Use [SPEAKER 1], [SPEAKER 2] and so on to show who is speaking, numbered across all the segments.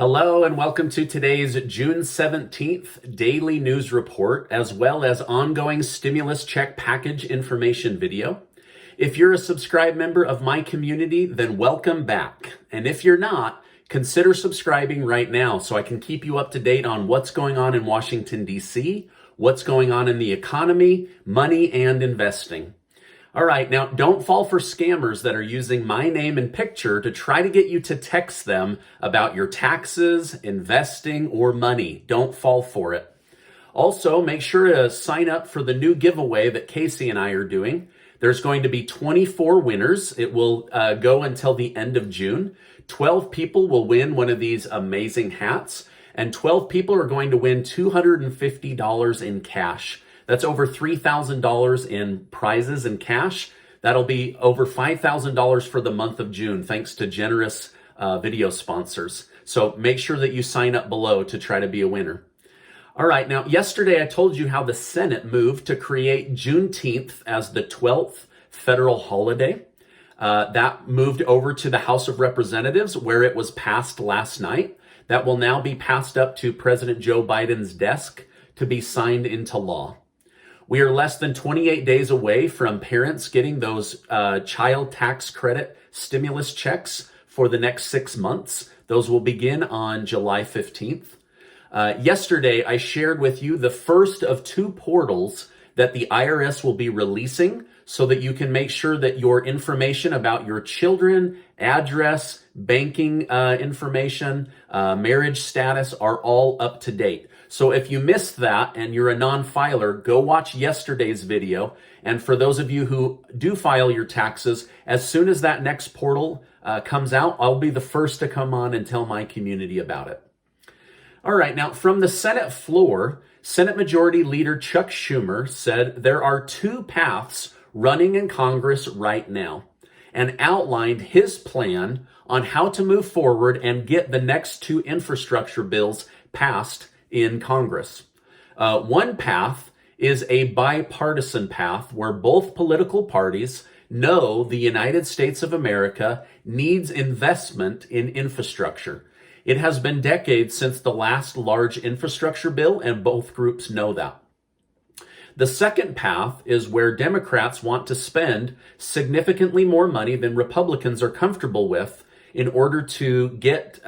[SPEAKER 1] Hello and welcome to today's June 17th daily news report, as well as ongoing stimulus check package information video. If you're a subscribed member of my community, then welcome back. And if you're not, consider subscribing right now so I can keep you up to date on what's going on in Washington, D.C., what's going on in the economy, money, and investing. All right, now don't fall for scammers that are using my name and picture to try to get you to text them about your taxes, investing, or money. Don't fall for it. Also, make sure to sign up for the new giveaway that Casey and I are doing. There's going to be 24 winners. It will go until the end of June. 12 people will win one of these amazing hats, and 12 people are going to win $250 in cash. That's over $3,000 in prizes and cash. That'll be over $5,000 for the month of June, thanks to generous video sponsors. So make sure that you sign up below to try to be a winner. All right, now yesterday I told you how the Senate moved to create Juneteenth as the 12th federal holiday. That moved over to the House of Representatives, where it was passed last night. That will now be passed up to President Joe Biden's desk to be signed into law. We are less than 28 days away from parents getting those child tax credit stimulus checks for the next 6 months. Those will begin on July 15th. Yesterday, I shared with you the first of 2 portals that the IRS will be releasing so that you can make sure that your information about your children, address, banking information, marriage status are all up to date. So if you missed that and you're a non-filer, go watch yesterday's video. And for those of you who do file your taxes, as soon as that next portal comes out, I'll be the first to come on and tell my community about it. All right, now from the Senate floor, Senate Majority Leader Chuck Schumer said there are 2 paths running in Congress right now, and outlined his plan on how to move forward and get the next 2 infrastructure bills passed in Congress. One path is a bipartisan path where both political parties know the United States of America needs investment in infrastructure. It has been decades since the last large infrastructure bill, and both groups know that. The second path is where Democrats want to spend significantly more money than Republicans are comfortable with in order to get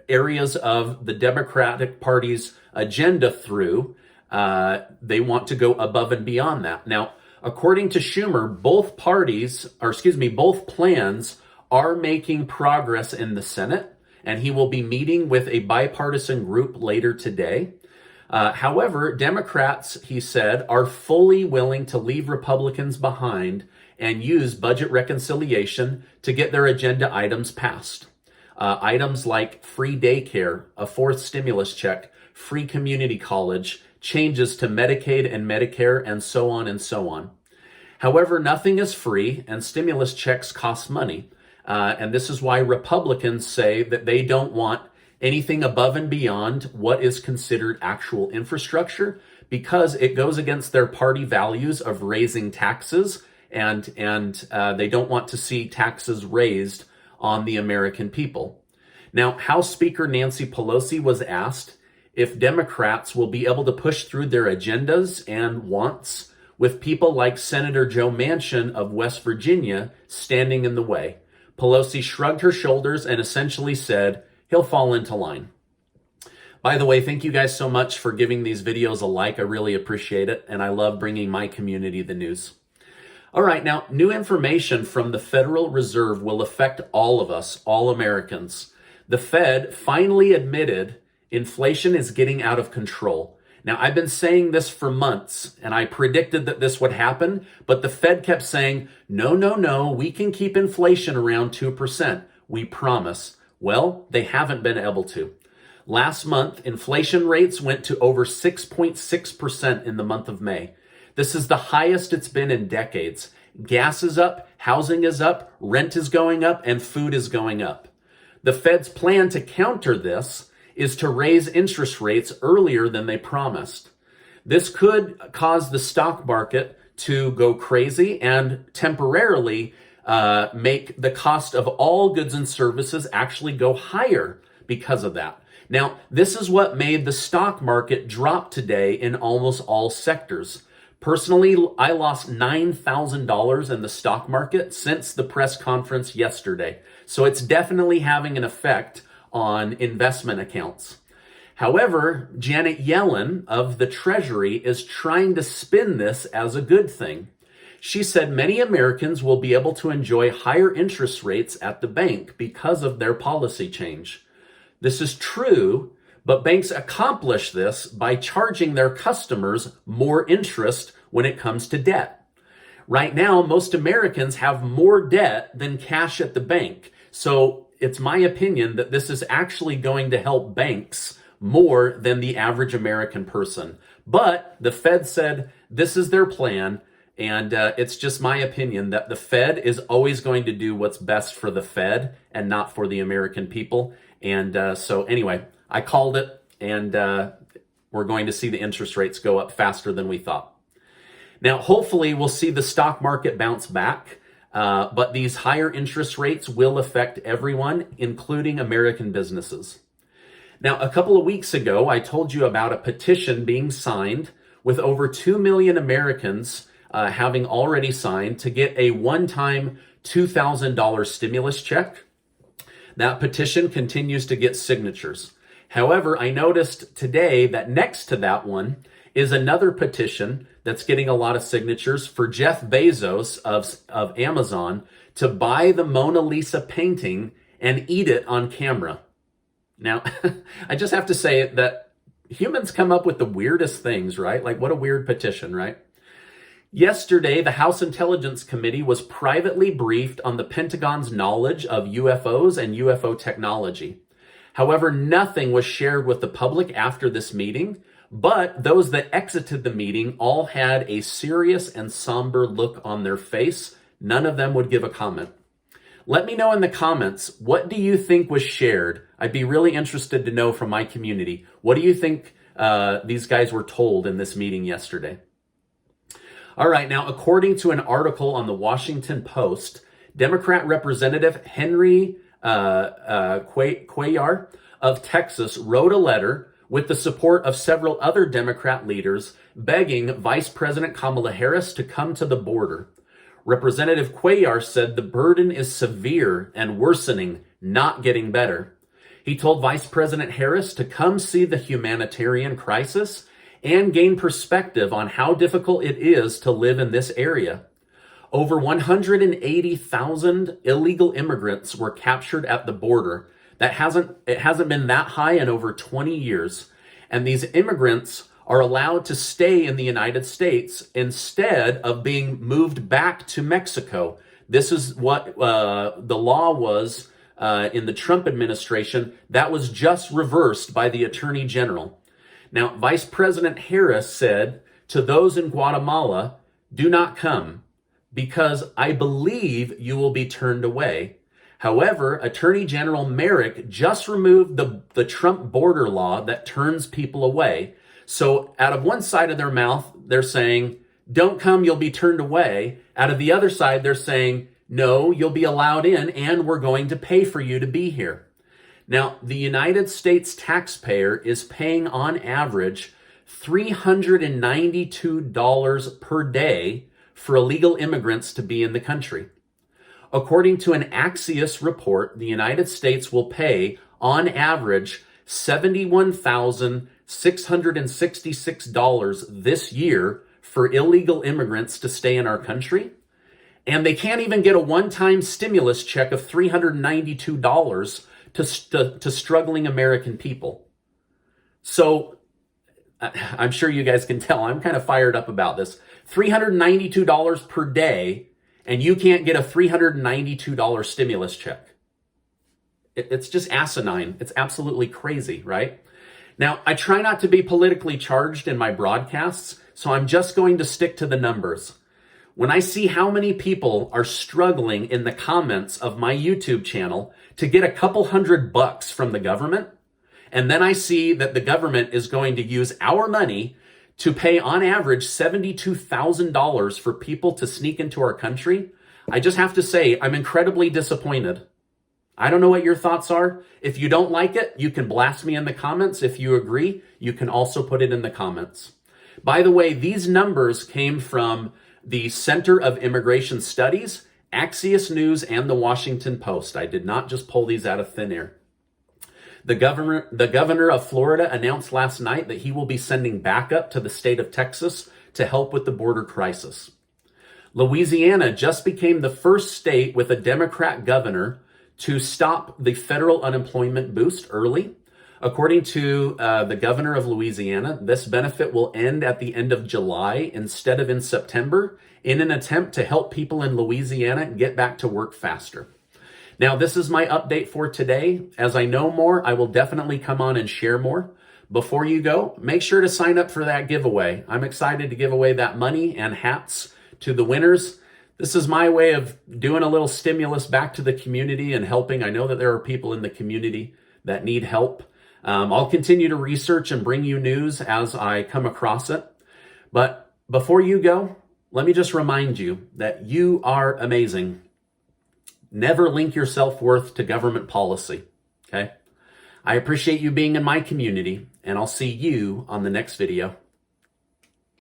[SPEAKER 1] areas of the Democratic Party's agenda through. They want to go above and beyond that. Now, according to Schumer, both plans are making progress in the Senate, and he will be meeting with a bipartisan group later today. However, Democrats, he said, are fully willing to leave Republicans behind and use budget reconciliation to get their agenda items passed. Items like free daycare, a 4th stimulus check, free community college, changes to Medicaid and Medicare, and so on and so on. However, nothing is free, and stimulus checks cost money. And this is why Republicans say that they don't want anything above and beyond what is considered actual infrastructure, because it goes against their party values of raising taxes, and they don't want to see taxes raised on the American people. Now, House Speaker Nancy Pelosi was asked if Democrats will be able to push through their agendas and wants with people like Senator Joe Manchin of West Virginia standing in the way. Pelosi shrugged her shoulders and essentially said he'll fall into line. By the way, thank you guys so much for giving these videos a like. I really appreciate it, and I love bringing my community the news. All right, now, new information from the Federal Reserve will affect all of us, all Americans. The Fed finally admitted inflation is getting out of control. Now, I've been saying this for months, and I predicted that this would happen, but the Fed kept saying, no, we can keep inflation around 2%. We promise. Well, they haven't been able to. Last month, inflation rates went to over 6.6% in the month of May. This is the highest it's been in decades. Gas is up, housing is up, rent is going up, and food is going up. The Fed's plan to counter this is to raise interest rates earlier than they promised. This could cause the stock market to go crazy and temporarily make the cost of all goods and services actually go higher because of that. Now, this is what made the stock market drop today in almost all sectors. Personally, I lost $9,000 in the stock market since the press conference yesterday. So it's definitely having an effect on investment accounts. However, Janet Yellen of the Treasury is trying to spin this as a good thing. She said many Americans will be able to enjoy higher interest rates at the bank because of their policy change. This is true, but banks accomplish this by charging their customers more interest when it comes to debt. Right now, most Americans have more debt than cash at the bank. So it's my opinion that this is actually going to help banks more than the average American person. But the Fed said this is their plan. And it's just my opinion that the Fed is always going to do what's best for the Fed and not for the American people. And so anyway, I called it, and we're going to see the interest rates go up faster than we thought. Now, hopefully we'll see the stock market bounce back, but these higher interest rates will affect everyone, including American businesses. Now, a couple of weeks ago, I told you about a petition being signed with over 2 million Americans having already signed to get a one-time $2,000 stimulus check. That petition continues to get signatures. However, I noticed today that next to that one is another petition that's getting a lot of signatures for Jeff Bezos of Amazon to buy the Mona Lisa painting and eat it on camera. Now, I just have to say that humans come up with the weirdest things, right? Like, what a weird petition, right? Yesterday, the House Intelligence Committee was privately briefed on the Pentagon's knowledge of UFOs and UFO technology. However, nothing was shared with the public after this meeting, but those that exited the meeting all had a serious and somber look on their face. None of them would give a comment. Let me know in the comments, what do you think was shared? I'd be really interested to know from my community. What do you think these guys were told in this meeting yesterday? All right, now, according to an article on the Washington Post, Democrat Representative Henry Cuellar of Texas wrote a letter with the support of several other Democrat leaders begging Vice President Kamala Harris to come to the border. Representative Cuellar said the burden is severe and worsening, not getting better. He told Vice President Harris to come see the humanitarian crisis and gain perspective on how difficult it is to live in this area. Over 180,000 illegal immigrants were captured at the border. It hasn't been that high in over 20 years. And these immigrants are allowed to stay in the United States instead of being moved back to Mexico. This is what the law was in the Trump administration. That was just reversed by the Attorney General. Now, Vice President Harris said to those in Guatemala, do not come, because I believe you will be turned away. However, Attorney General Merrick just removed the Trump border law that turns people away. So out of one side of their mouth, they're saying, don't come, you'll be turned away. Out of the other side, they're saying, no, you'll be allowed in, and we're going to pay for you to be here. Now, the United States taxpayer is paying on average $392 per day for illegal immigrants to be in the country. According to an Axios report, the United States will pay on average $71,666 this year for illegal immigrants to stay in our country. And they can't even get a one-time stimulus check of $392 to struggling American people. So I'm sure you guys can tell I'm kind of fired up about this. $392 per day, and you can't get a $392 stimulus check. It's just asinine. It's absolutely crazy, right? Now, I try not to be politically charged in my broadcasts, so I'm just going to stick to the numbers. When I see how many people are struggling in the comments of my YouTube channel to get a couple $100 from the government, and then I see that the government is going to use our money to pay on average $72,000 for people to sneak into our country, I just have to say I'm incredibly disappointed. I don't know what your thoughts are. If you don't like it, you can blast me in the comments. If you agree, you can also put it in the comments. By the way, these numbers came from the Center of Immigration Studies, Axios News, and the Washington Post. I did not just pull these out of thin air. The governor of Florida announced last night that he will be sending backup to the state of Texas to help with the border crisis. Louisiana just became the first state with a Democrat governor to stop the federal unemployment boost early. According to the governor of Louisiana, this benefit will end at the end of July instead of in September in an attempt to help people in Louisiana get back to work faster. Now, this is my update for today. As I know more, I will definitely come on and share more. Before you go, make sure to sign up for that giveaway. I'm excited to give away that money and hats to the winners. This is my way of doing a little stimulus back to the community and helping. I know that there are people in the community that need help. I'll continue to research and bring you news as I come across it. But before you go, let me just remind you that you are amazing. Never link your self-worth to government policy, okay? I appreciate you being in my community, and I'll see you on the next video.